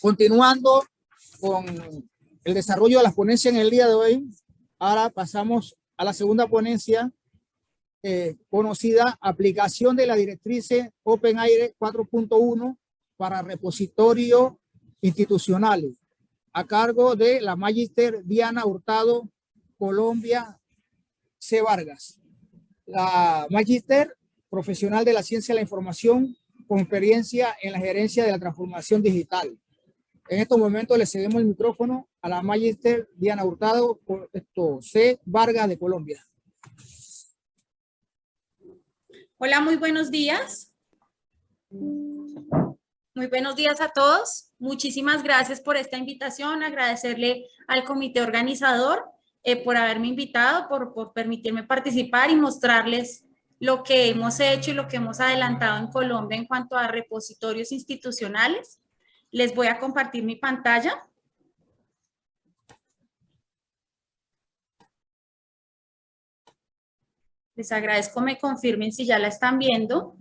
Continuando con el desarrollo de las ponencias en el día de hoy, ahora pasamos a la segunda ponencia, conocida aplicación de la directriz OpenAIRE 4.1 para repositorios institucionales, a cargo de la Magíster Diana Hurtado Colombia C. Vargas. La Magíster, profesional de la ciencia de la información con experiencia en la gerencia de la transformación digital. En estos momentos le cedemos el micrófono a la Magíster Diana Hurtado C. Vargas de Colombia. Hola, muy buenos días. Muy buenos días a todos. Muchísimas gracias por esta invitación. Agradecerle al comité organizador por haberme invitado, por permitirme participar y mostrarles lo que hemos hecho y lo que hemos adelantado en Colombia en cuanto a repositorios institucionales. Les voy a compartir mi pantalla. Les agradezco me confirmen si ya la están viendo.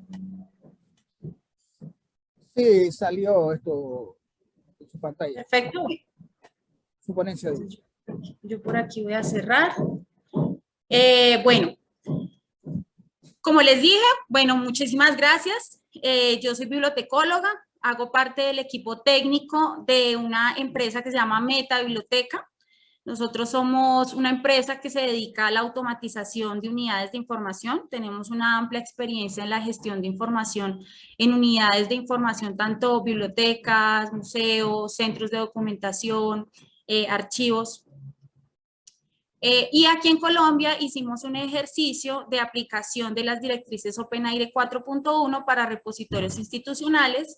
Sí, salió esto en su pantalla. Perfecto. Su ponencia de hecho. Yo por aquí voy a cerrar. Bueno, como les dije, bueno, muchísimas gracias. Yo soy bibliotecóloga, hago parte del equipo técnico de una empresa que se llama Meta Biblioteca. Nosotros somos una empresa que se dedica a la automatización de unidades de información. Tenemos una amplia experiencia en la gestión de información en unidades de información, tanto bibliotecas, museos, centros de documentación, archivos. Y aquí en Colombia hicimos un ejercicio de aplicación de las directrices OpenAIRE 4.1 para repositorios institucionales.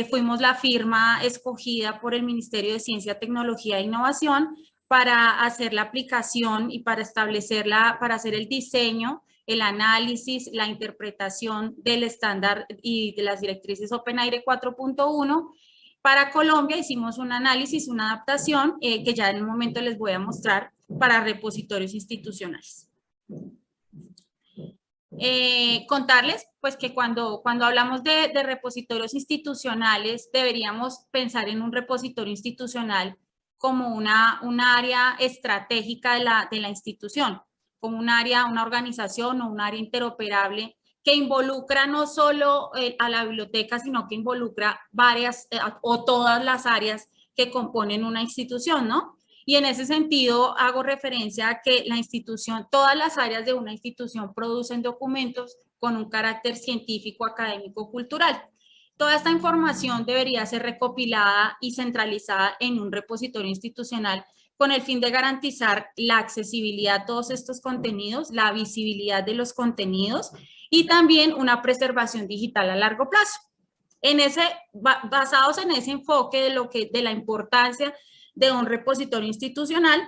Fuimos la firma escogida por el Ministerio de Ciencia, Tecnología e Innovación para hacer la aplicación y para establecerla, para hacer el diseño, el análisis, la interpretación del estándar y de las directrices OpenAIRE 4.1. Para Colombia hicimos un análisis, una adaptación que ya en un momento les voy a mostrar para repositorios institucionales. Contarles pues que cuando hablamos de repositorios institucionales deberíamos pensar en un repositorio institucional como una área estratégica de la institución, como un área, una organización o un área interoperable que involucra no solo a la biblioteca, sino que involucra varias o todas las áreas que componen una institución, ¿no? Y en ese sentido hago referencia a que la institución, todas las áreas de una institución producen documentos con un carácter científico, académico, cultural. Toda esta información debería ser recopilada y centralizada en un repositorio institucional con el fin de garantizar la accesibilidad a todos estos contenidos, la visibilidad de los contenidos y también una preservación digital a largo plazo. Basados en ese enfoque de la importancia de un repositorio institucional,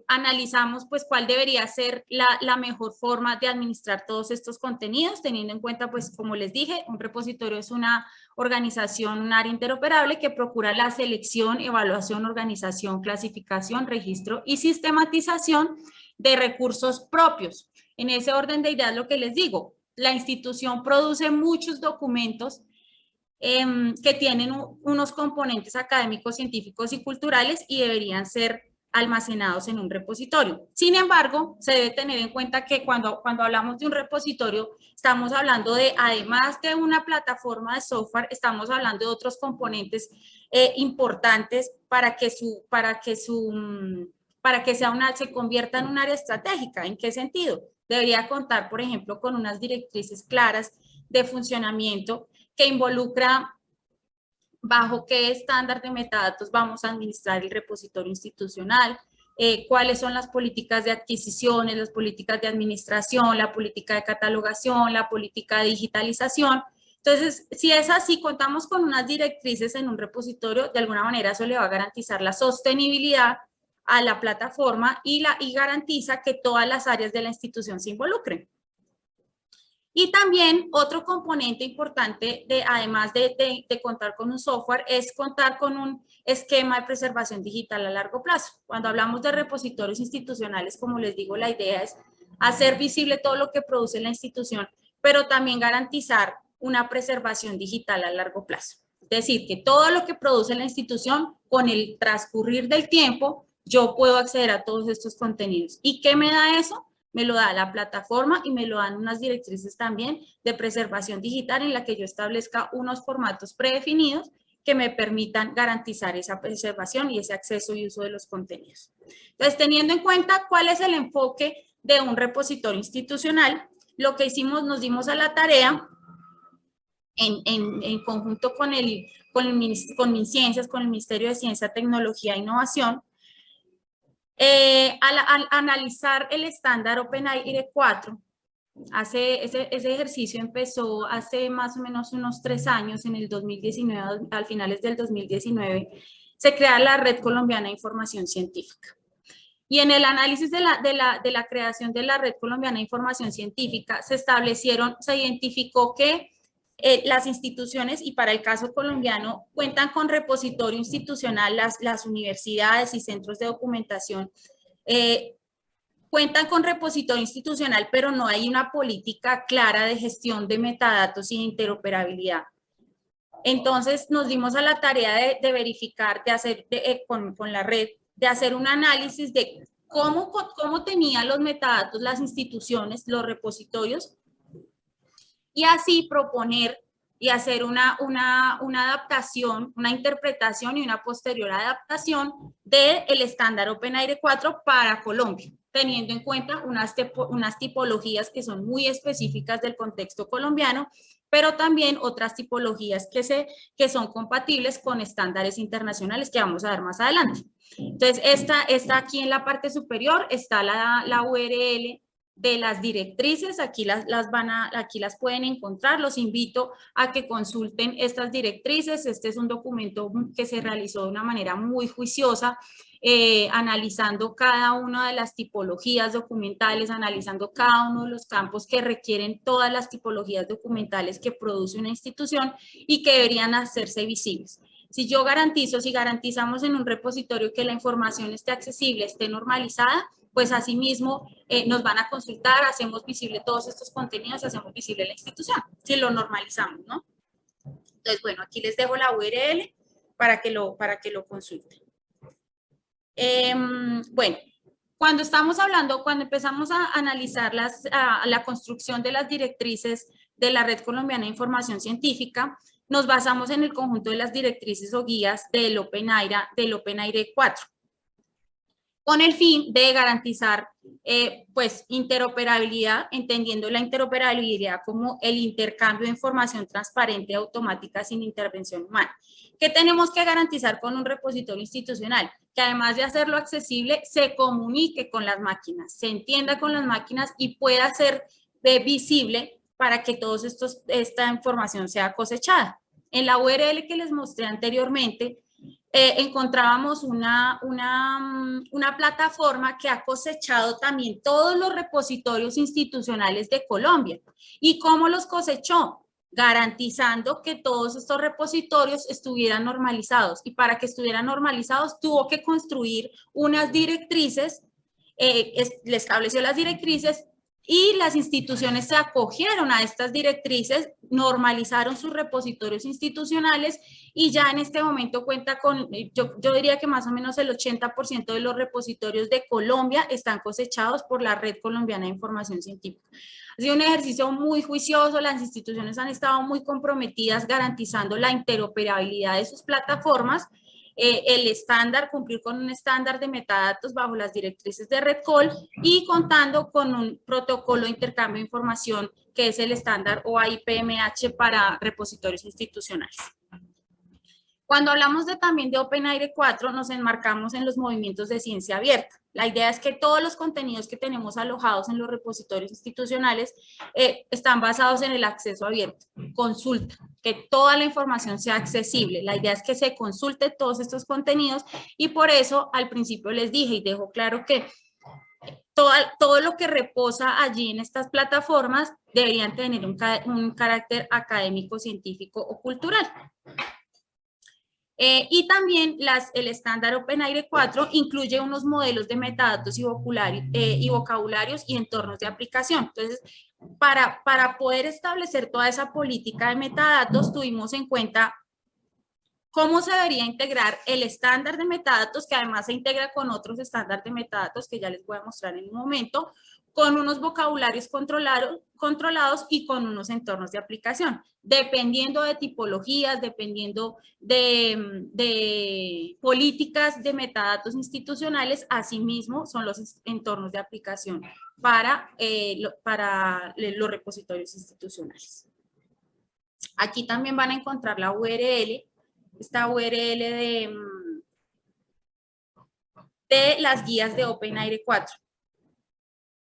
analizamos pues cuál debería ser la mejor forma de administrar todos estos contenidos, teniendo en cuenta pues como les dije, un repositorio es una organización, un área interoperable que procura la selección, evaluación, organización, clasificación, registro y sistematización de recursos propios. En ese orden de ideas lo que les digo, la institución produce muchos documentos que tienen unos componentes académicos, científicos y culturales y deberían ser almacenados en un repositorio. Sin embargo, se debe tener en cuenta que cuando hablamos de un repositorio, estamos hablando de, además de una plataforma de software, estamos hablando de otros componentes importantes para que se convierta en un área estratégica. ¿En qué sentido? Debería contar, por ejemplo, con unas directrices claras de funcionamiento que involucra bajo qué estándar de metadatos vamos a administrar el repositorio institucional, cuáles son las políticas de adquisiciones, las políticas de administración, la política de catalogación, la política de digitalización. Entonces, si es así, contamos con unas directrices en un repositorio, de alguna manera eso le va a garantizar la sostenibilidad a la plataforma y garantiza que todas las áreas de la institución se involucren. Y también otro componente importante, además de contar con un software, es contar con un esquema de preservación digital a largo plazo. Cuando hablamos de repositorios institucionales, como les digo, la idea es hacer visible todo lo que produce la institución, pero también garantizar una preservación digital a largo plazo. Es decir, que todo lo que produce la institución, con el transcurrir del tiempo, yo puedo acceder a todos estos contenidos. ¿Y qué me da eso? Me lo da la plataforma y me lo dan unas directrices también de preservación digital en la que yo establezca unos formatos predefinidos que me permitan garantizar esa preservación y ese acceso y uso de los contenidos. Entonces, teniendo en cuenta cuál es el enfoque de un repositorio institucional, lo que hicimos, nos dimos a la tarea en conjunto con MinCiencias, con el Ministerio de Ciencia, Tecnología e Innovación, al analizar el estándar OpenAIRE 4. Ese ejercicio empezó hace más o menos unos 3 años, en el 2019, al finales del 2019, se crea la Red Colombiana de Información Científica. Y en el análisis de la creación de la Red Colombiana de Información Científica, se identificó que las instituciones, y para el caso colombiano, cuentan con repositorio institucional, las universidades y centros de documentación, cuentan con repositorio institucional, pero no hay una política clara de gestión de metadatos y de interoperabilidad. Entonces nos dimos a la tarea de verificar, de hacer con la red, de hacer un análisis de cómo tenían los metadatos las instituciones, los repositorios, y así proponer y hacer una adaptación, una interpretación y una posterior adaptación del estándar OpenAIRE 4 para Colombia, teniendo en cuenta unas tipologías que son muy específicas del contexto colombiano, pero también otras tipologías que son compatibles con estándares internacionales que vamos a ver más adelante. Entonces, esta aquí en la parte superior está la URL de las directrices, aquí aquí las pueden encontrar. Los invito a que consulten estas directrices. Este es un documento que se realizó de una manera muy juiciosa, analizando cada una de las tipologías documentales, analizando cada uno de los campos que requieren todas las tipologías documentales que produce una institución y que deberían hacerse visibles. Si garantizamos en un repositorio que la información esté accesible, esté normalizada, pues asimismo nos van a consultar, hacemos visible todos estos contenidos, hacemos visible la institución, si lo normalizamos, ¿no? Entonces, bueno, aquí les dejo la URL para que lo consulten. Bueno, cuando empezamos a analizar la construcción de las directrices de la Red Colombiana de Información Científica, nos basamos en el conjunto de las directrices o guías del OpenAIRE 4. Con el fin de garantizar pues interoperabilidad, entendiendo la interoperabilidad como el intercambio de información transparente, automática, sin intervención humana. ¿Qué tenemos que garantizar con un repositorio institucional? Que además de hacerlo accesible, se comunique con las máquinas, se entienda con las máquinas y pueda ser visible para que toda esta información sea cosechada. En la URL que les mostré anteriormente, encontrábamos una plataforma que ha cosechado también todos los repositorios institucionales de Colombia. ¿Y cómo los cosechó? Garantizando que todos estos repositorios estuvieran normalizados. Y para que estuvieran normalizados, tuvo que construir unas directrices, le estableció las directrices, y las instituciones se acogieron a estas directrices, normalizaron sus repositorios institucionales y ya en este momento cuenta con, yo diría que más o menos el 80% de los repositorios de Colombia están cosechados por la Red Colombiana de Información Científica. Ha sido un ejercicio muy juicioso, las instituciones han estado muy comprometidas garantizando la interoperabilidad de sus plataformas, el estándar, cumplir con un estándar de metadatos bajo las directrices de RedCol y contando con un protocolo de intercambio de información que es el estándar OAI-PMH para repositorios institucionales. Cuando hablamos también de OpenAIRE 4, nos enmarcamos en los movimientos de ciencia abierta. La idea es que todos los contenidos que tenemos alojados en los repositorios institucionales están basados en el acceso abierto, consulta, que toda la información sea accesible. La idea es que se consulte todos estos contenidos y por eso al principio les dije y dejo claro que todo lo que reposa allí en estas plataformas deberían tener un carácter académico, científico o cultural. Y también el estándar OpenAIRE 4 incluye unos modelos de metadatos y vocabularios y entornos de aplicación. Entonces, para poder establecer toda esa política de metadatos, tuvimos en cuenta cómo se debería integrar el estándar de metadatos, que además se integra con otros estándares de metadatos que ya les voy a mostrar en un momento, con unos vocabularios controlados y con unos entornos de aplicación, dependiendo de tipologías, dependiendo de políticas de metadatos institucionales, asimismo son los entornos de aplicación para los repositorios institucionales. Aquí también van a encontrar la URL, esta URL de las guías de OpenAIRE 4.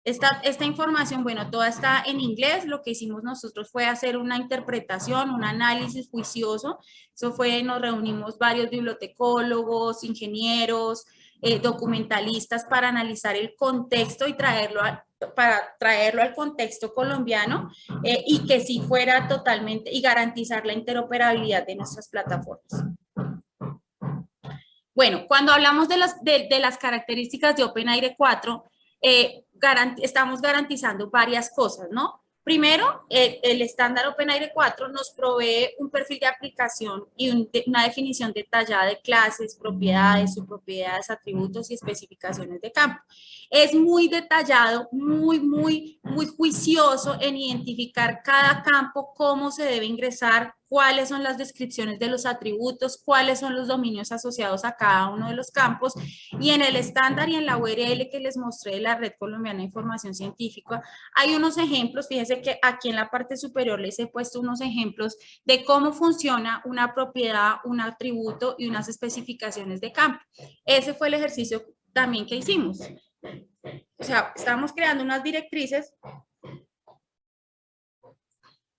Esta información, bueno, toda está en inglés. Lo que hicimos nosotros fue hacer una interpretación, un análisis juicioso. Eso fue, nos reunimos varios bibliotecólogos, ingenieros, documentalistas para analizar el contexto y para traerlo al contexto colombiano y que sí fuera totalmente, y garantizar la interoperabilidad de nuestras plataformas. Bueno, cuando hablamos de las características de OpenAIRE 4, estamos garantizando varias cosas, ¿no? Primero, el estándar OpenAIRE 4 nos provee un perfil de aplicación y una definición detallada de clases, propiedades, subpropiedades, atributos y especificaciones de campo. Es muy detallado, muy juicioso en identificar cada campo, cómo se debe ingresar, cuáles son las descripciones de los atributos, cuáles son los dominios asociados a cada uno de los campos, y en el estándar y en la URL que les mostré de la Red Colombiana de Información Científica, hay unos ejemplos. Fíjense que aquí en la parte superior les he puesto unos ejemplos de cómo funciona una propiedad, un atributo y unas especificaciones de campo. Ese fue el ejercicio también que hicimos. O sea, estamos creando unas directrices,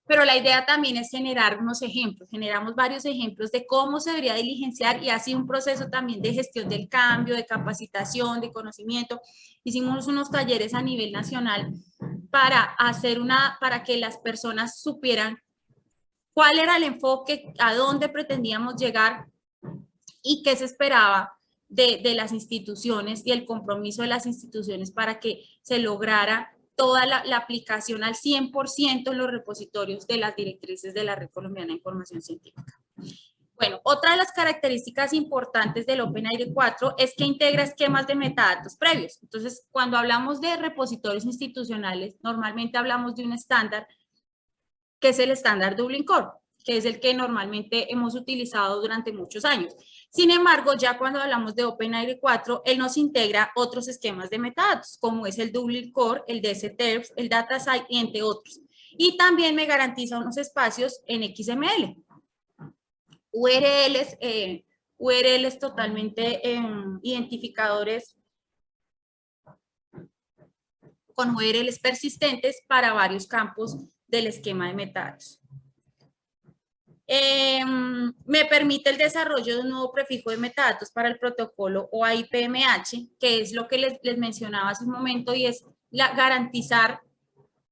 pero la idea también es generar unos ejemplos. Generamos varios ejemplos de cómo se debería diligenciar y así un proceso también de gestión del cambio, de capacitación, de conocimiento. Hicimos unos talleres a nivel nacional para que las personas supieran cuál era el enfoque, a dónde pretendíamos llegar y qué se esperaba de las instituciones y el compromiso de las instituciones para que se lograra toda la aplicación al 100% en los repositorios de las directrices de la Red Colombiana de Información Científica. Bueno, otra de las características importantes del OpenAIRE 4 es que integra esquemas de metadatos previos. Entonces, cuando hablamos de repositorios institucionales, normalmente hablamos de un estándar que es el estándar Dublin Core, que es el que normalmente hemos utilizado durante muchos años. Sin embargo, ya cuando hablamos de OpenAIRE 4, él nos integra otros esquemas de metadatos, como es el Dublin Core, el DSTERF, el DataSite, entre otros. Y también me garantiza unos espacios en XML. URLs totalmente identificadores con URLs persistentes para varios campos del esquema de metadatos. Me permite el desarrollo de un nuevo prefijo de metadatos para el protocolo OAI-PMH, que es lo que les mencionaba hace un momento, y es garantizar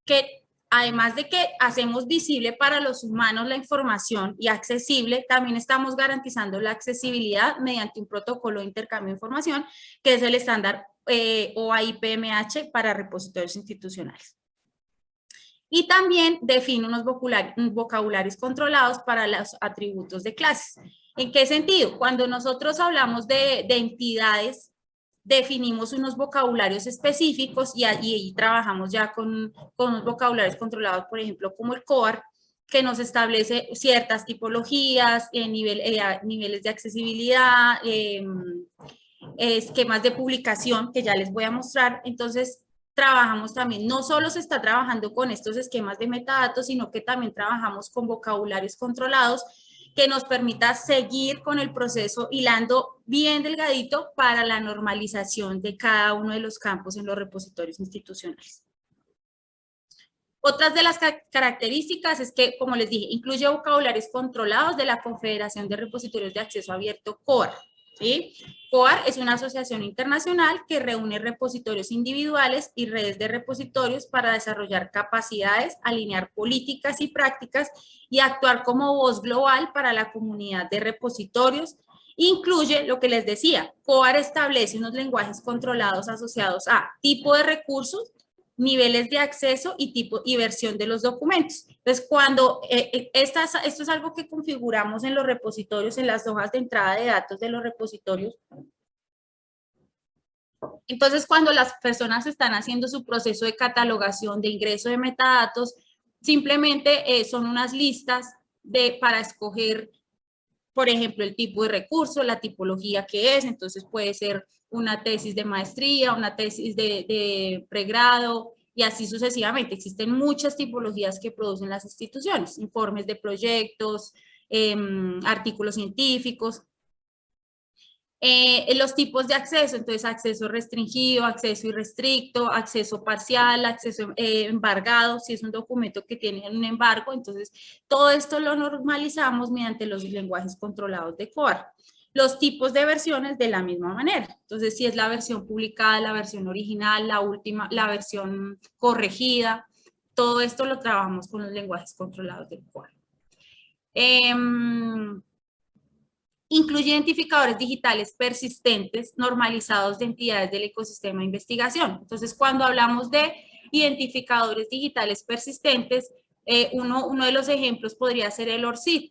que además de que hacemos visible para los humanos la información y accesible, también estamos garantizando la accesibilidad mediante un protocolo de intercambio de información, que es el estándar OAI-PMH para repositorios institucionales. Y también define unos vocabularios controlados para los atributos de clases. ¿En qué sentido? Cuando nosotros hablamos de entidades, definimos unos vocabularios específicos y trabajamos ya con unos vocabularios controlados, por ejemplo, como el COAR, que nos establece ciertas tipologías, niveles de accesibilidad, esquemas de publicación, que ya les voy a mostrar. Entonces, trabajamos también, no solo se está trabajando con estos esquemas de metadatos, sino que también trabajamos con vocabularios controlados que nos permita seguir con el proceso hilando bien delgadito para la normalización de cada uno de los campos en los repositorios institucionales. Otras de las características es que, como les dije, incluye vocabularios controlados de la Confederación de Repositorios de Acceso Abierto, COAR. ¿Sí? COAR es una asociación internacional que reúne repositorios individuales y redes de repositorios para desarrollar capacidades, alinear políticas y prácticas y actuar como voz global para la comunidad de repositorios. Incluye lo que les decía, COAR establece unos lenguajes controlados asociados a tipo de recursos, niveles de acceso y tipo y versión de los documentos. Entonces, cuando esto es algo que configuramos en los repositorios, en las hojas de entrada de datos de los repositorios. Entonces, cuando las personas están haciendo su proceso de catalogación, de ingreso de metadatos, simplemente son unas listas para escoger, por ejemplo, el tipo de recurso, la tipología que es. Entonces, puede ser una tesis de maestría, una tesis de pregrado, y así sucesivamente. Existen muchas tipologías que producen las instituciones, informes de proyectos, artículos científicos. Los tipos de acceso, entonces acceso restringido, acceso irrestricto, acceso parcial, acceso embargado, si es un documento que tiene un embargo. Entonces todo esto lo normalizamos mediante los lenguajes controlados de COAR. Los tipos de versiones de la misma manera. Entonces, si es la versión publicada, la versión original, la última, la versión corregida, todo esto lo trabajamos con los lenguajes controlados del COAR. Incluye identificadores digitales persistentes normalizados de entidades del ecosistema de investigación. Entonces, cuando hablamos de identificadores digitales persistentes, uno de los ejemplos podría ser el ORCID.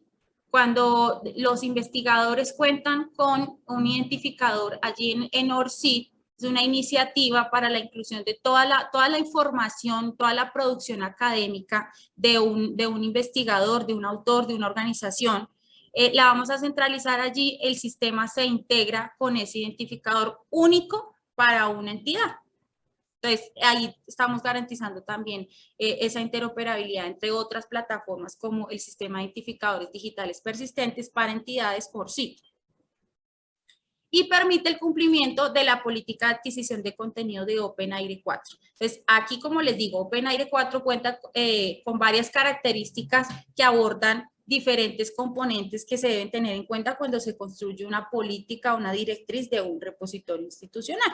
Cuando los investigadores cuentan con un identificador allí en ORCID, es una iniciativa para la inclusión de toda la información, toda la producción académica de un investigador, de un autor, de una organización. La vamos a centralizar allí, el sistema se integra con ese identificador único para una entidad. Entonces, ahí estamos garantizando también esa interoperabilidad entre otras plataformas como el sistema de identificadores digitales persistentes para entidades por sí. Y permite el cumplimiento de la política de adquisición de contenido de OpenAIRE 4. Entonces, aquí, como les digo, OpenAIRE 4 cuenta con varias características que abordan diferentes componentes que se deben tener en cuenta cuando se construye una política, una directriz de un repositorio institucional.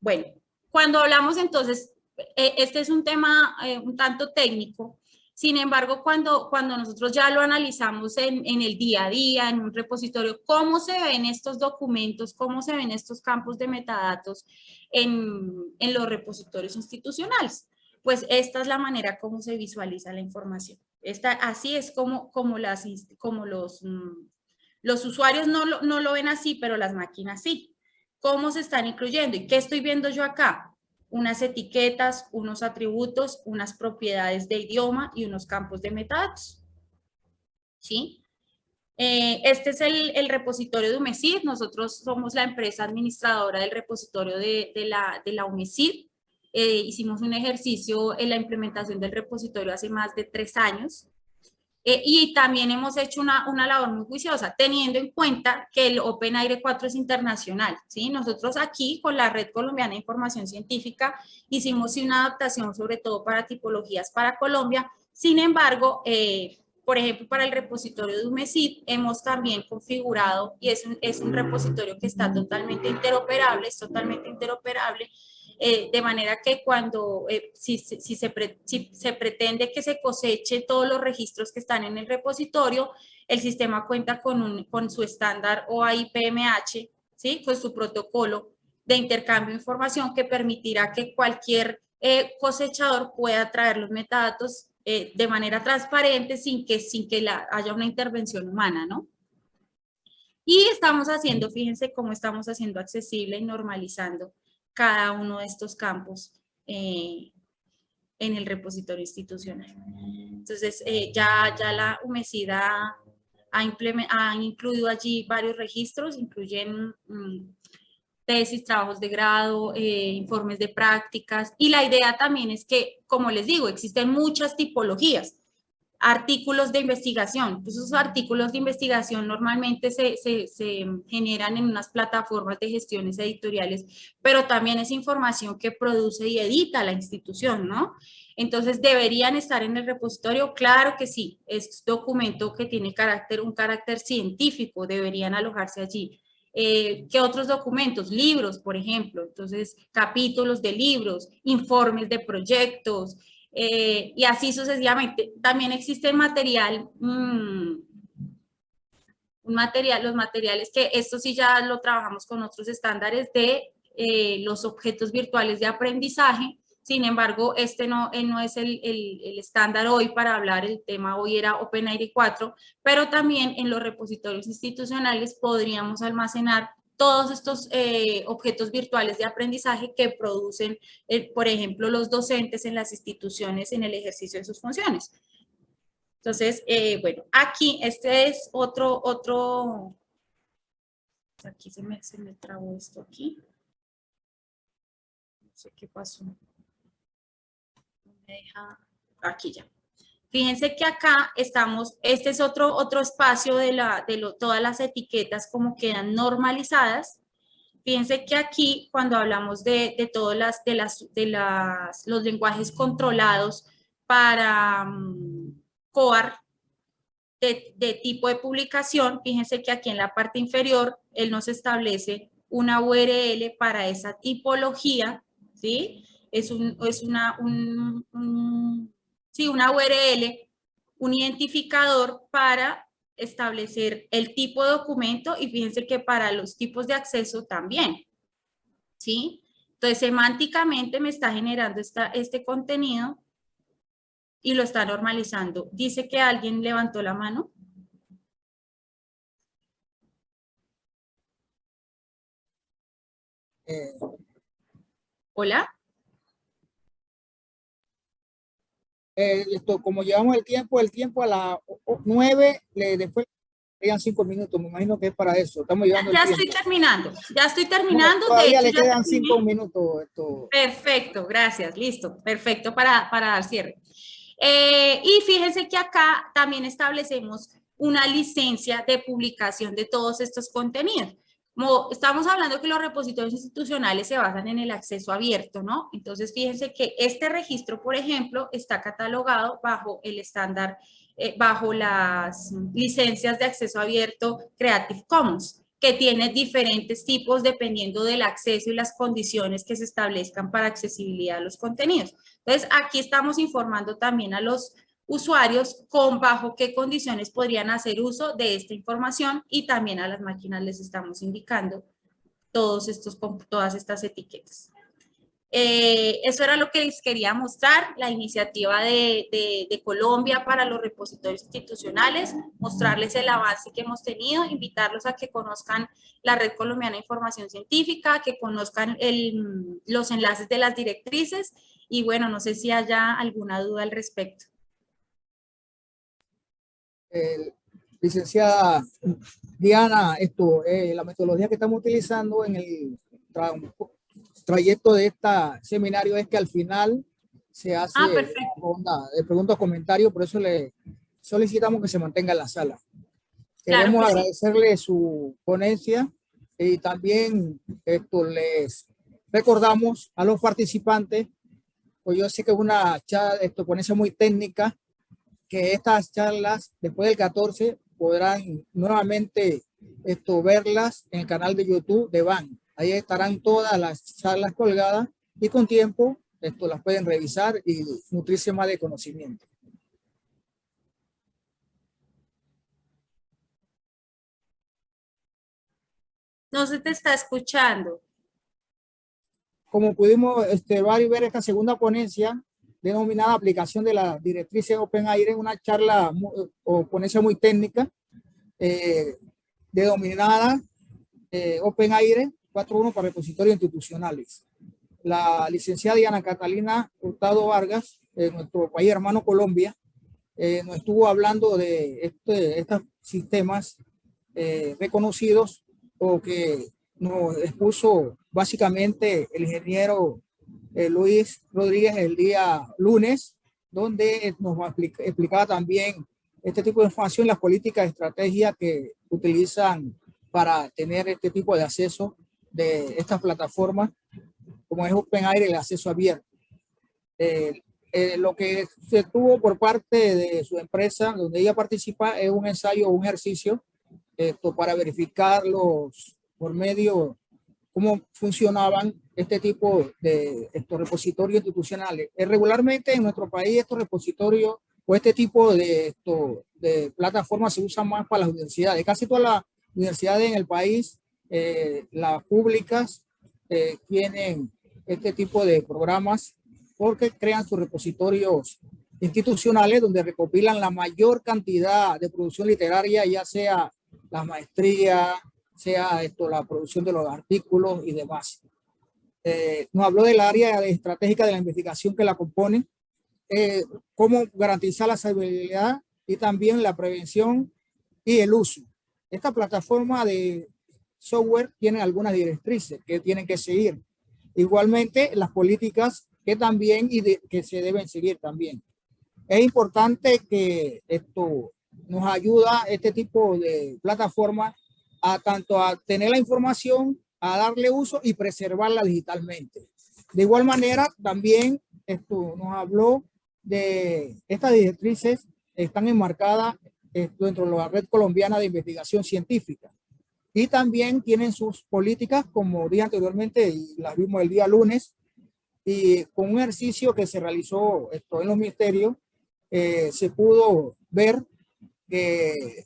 Bueno, cuando hablamos entonces, este es un tema un tanto técnico. Sin embargo, cuando nosotros ya lo analizamos en el día a día, en un repositorio, cómo se ven estos documentos, cómo se ven estos campos de metadatos en los repositorios institucionales. Pues esta es la manera como se visualiza la información. Así es como los usuarios no lo ven así, pero las máquinas sí. ¿Cómo se están incluyendo? ¿Y qué estoy viendo yo acá? Unas etiquetas, unos atributos, unas propiedades de idioma y unos campos de metadatos. ¿Sí? Este es el repositorio de UMECID. Nosotros somos la empresa administradora del repositorio de la UMECID. Hicimos un ejercicio en la implementación del repositorio hace más de 3 años. Y también hemos hecho una labor muy juiciosa, teniendo en cuenta que el OpenAIRE 4 es internacional, ¿sí? Nosotros aquí, con la Red Colombiana de Información Científica, hicimos una adaptación sobre todo para tipologías para Colombia. Sin embargo, por ejemplo, para el repositorio de UMECID, hemos también configurado, y es un repositorio que está totalmente interoperable, es totalmente interoperable, de manera que cuando, si se pretende que se coseche todos los registros que están en el repositorio, el sistema cuenta con su estándar OAI-PMH, ¿sí? Con su protocolo de intercambio de información que permitirá que cualquier cosechador pueda traer los metadatos de manera transparente sin que haya una intervención humana, ¿no? Y estamos haciendo, fíjense cómo estamos haciendo accesible y normalizando cada uno de estos campos en el repositorio institucional. Entonces, ya la UMECID ha incluido allí varios registros, incluyen tesis, trabajos de grado, informes de prácticas, y la idea también es que, como les digo, existen muchas tipologías. Artículos de investigación. Esos artículos de investigación normalmente se generan en unas plataformas de gestiones editoriales, pero también es información que produce y edita la institución, ¿no? Entonces, ¿deberían estar en el repositorio? Claro que sí. Es documento que tiene un carácter científico, deberían alojarse allí. ¿Qué otros documentos? Libros, por ejemplo. Entonces, capítulos de libros, informes de proyectos, y así sucesivamente. También existe material, los materiales que esto sí ya lo trabajamos con otros estándares de los objetos virtuales de aprendizaje. Sin embargo, este no es el estándar hoy para hablar, el tema hoy era OpenAIRE 4, pero también en los repositorios institucionales podríamos almacenar todos estos objetos virtuales de aprendizaje que producen, por ejemplo, los docentes en las instituciones en el ejercicio de sus funciones. Entonces, bueno, aquí este es otro, aquí se me trabó esto aquí. No sé qué pasó. Me deja, aquí ya. Fíjense que acá estamos, este es otro espacio de todas las etiquetas como quedan normalizadas. Fíjense que aquí cuando hablamos de todos los lenguajes controlados para COAR de tipo de publicación, fíjense que aquí en la parte inferior él nos establece una URL para esa tipología, ¿sí? Es una URL, un identificador para establecer el tipo de documento y fíjense que para los tipos de acceso también, ¿sí? Entonces, semánticamente me está generando este contenido y lo está normalizando. Dice que alguien levantó la mano. Hola. Esto, como llevamos el tiempo a las 9, después serían 5 minutos, me imagino que es para eso. Estamos llevando el tiempo. Ya estoy No, terminando. todavía De hecho, le quedan 5 minutos. Esto. Perfecto, gracias, listo, perfecto para dar cierre. Y fíjense que acá también establecemos una licencia de publicación de todos estos contenidos. Como estamos hablando que los repositorios institucionales se basan en el acceso abierto, ¿no? Entonces, fíjense que este registro, por ejemplo, está catalogado bajo el estándar, bajo las licencias de acceso abierto Creative Commons, que tiene diferentes tipos dependiendo del acceso y las condiciones que se establezcan para accesibilidad a los contenidos. Entonces, aquí estamos informando también a los usuarios con bajo qué condiciones podrían hacer uso de esta información y también a las máquinas les estamos indicando todas estas etiquetas. Eso era lo que les quería mostrar, la iniciativa de Colombia para los repositorios institucionales, mostrarles el avance que hemos tenido, invitarlos a que conozcan la Red Colombiana de Información Científica, que conozcan los enlaces de las directrices y bueno, no sé si haya alguna duda al respecto. Licenciada Diana, la metodología que estamos utilizando en el trayecto de este seminario es que al final se hace una ronda de preguntas, comentarios, por eso le solicitamos que se mantenga en la sala. Queremos Claro que agradecerle su ponencia y también les recordamos a los participantes, pues yo sé que es una ponencia muy técnica, que estas charlas después del 14 podrán nuevamente verlas en el canal de YouTube de BAN. Ahí estarán todas las charlas colgadas y con tiempo las pueden revisar y nutrirse más de conocimiento. No se te está escuchando. Como pudimos ver esta segunda ponencia denominada aplicación de la directriz OpenAIRE, una charla o ponencia muy técnica denominada OpenAIRE 4.1 para repositorios institucionales. La licenciada Diana Catalina Hurtado Vargas, de nuestro país hermano Colombia, nos estuvo hablando de estos sistemas reconocidos, o que nos expuso básicamente el ingeniero Luis Rodríguez el día lunes, donde nos explicaba también este tipo de información, las políticas de estrategia que utilizan para tener este tipo de acceso de estas plataformas, como es OpenAIRE, el acceso abierto. Lo que se tuvo por parte de su empresa, donde ella participa, es un ensayo, un ejercicio para verificar por medio cómo funcionaban este tipo de estos repositorios institucionales. Regularmente en nuestro país estos repositorios o este tipo de plataformas se usan más para las universidades. Casi todas las universidades en el país, las públicas tienen este tipo de programas porque crean sus repositorios institucionales donde recopilan la mayor cantidad de producción literaria, ya sea la maestría, sea la producción de los artículos y demás. Nos habló del área estratégica de la investigación que la compone, cómo garantizar la salubridad y también la prevención y el uso. Esta plataforma de software tiene algunas directrices que tienen que seguir. Igualmente, las políticas que también que se deben seguir también. Es importante que esto nos ayuda, este tipo de plataforma, a tanto a tener la información, a darle uso y preservarla digitalmente. De igual manera, también nos habló de estas directrices, están enmarcadas dentro de la Red Colombiana de Investigación Científica. Y también tienen sus políticas, como dije anteriormente, y las vimos el día lunes, y con un ejercicio que se realizó en los ministerios, se pudo ver que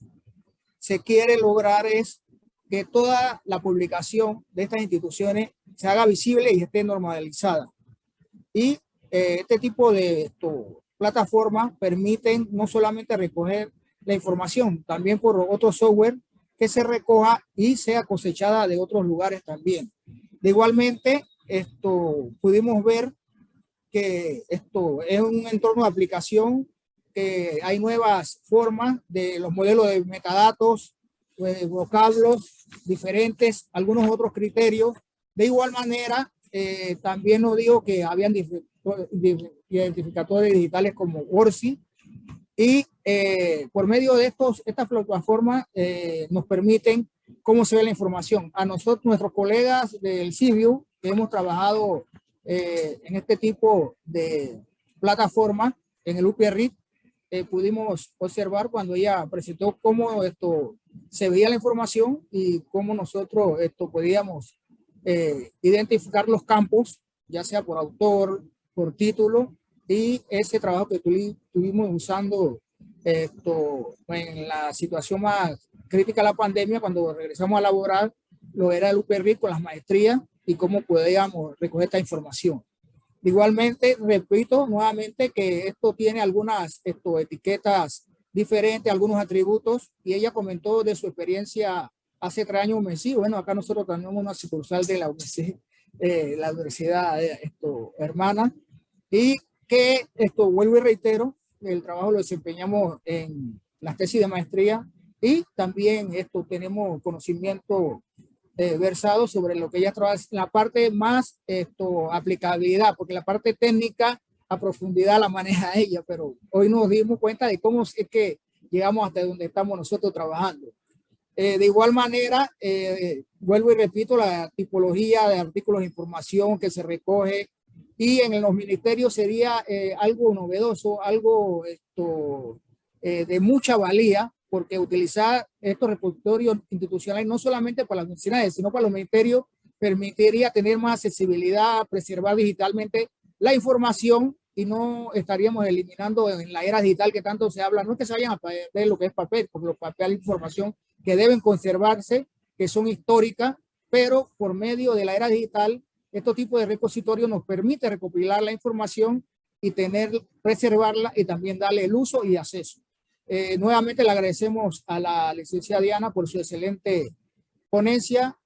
se quiere lograr es que toda la publicación de estas instituciones se haga visible y esté normalizada. Y este tipo de plataformas permiten no solamente recoger la información, también por otro software que se recoja y sea cosechada de otros lugares también. De igualmente, pudimos ver que esto es un entorno de aplicación, que hay nuevas formas de los modelos de metadatos, vocablos diferentes, algunos otros criterios. De igual manera, también nos dijo que habían identificadores digitales como ORCID, y por medio de estas plataformas nos permiten cómo se ve la información. A nosotros, nuestros colegas del CIVIU, que hemos trabajado en este tipo de plataforma en el UPRRIT, pudimos observar cuando ella presentó cómo se veía la información y cómo nosotros podíamos identificar los campos, ya sea por autor, por título, y ese trabajo que estuvimos usando en la situación más crítica de la pandemia, cuando regresamos a laborar, lo era el UPRRIT con las maestrías y cómo podíamos recoger esta información. Igualmente, repito nuevamente que esto tiene algunas etiquetas diferentes, algunos atributos, y ella comentó de su experiencia hace 3 años UMESI. Bueno, acá nosotros tenemos una sucursal de la UMESI, la universidad hermana, y que vuelvo y reitero, el trabajo lo desempeñamos en las tesis de maestría y también tenemos conocimiento versado sobre lo que ella trabaja, la parte más aplicabilidad, porque la parte técnica a profundidad la maneja ella, pero hoy nos dimos cuenta de cómo es que llegamos hasta donde estamos nosotros trabajando. De igual manera, vuelvo y repito, la tipología de artículos de información que se recoge, y en los ministerios sería algo novedoso, algo de mucha valía, porque utilizar estos repositorios institucionales no solamente para las universidades, sino para los ministerios, permitiría tener más accesibilidad, preservar digitalmente la información, y no estaríamos eliminando en la era digital que tanto se habla, no es que se vayan a perder lo que es papel, porque los papel de información que deben conservarse, que son históricas, pero por medio de la era digital, estos tipos de repositorios nos permite recopilar la información y preservarla y también darle el uso y acceso. Nuevamente le agradecemos a la licenciada Diana por su excelente ponencia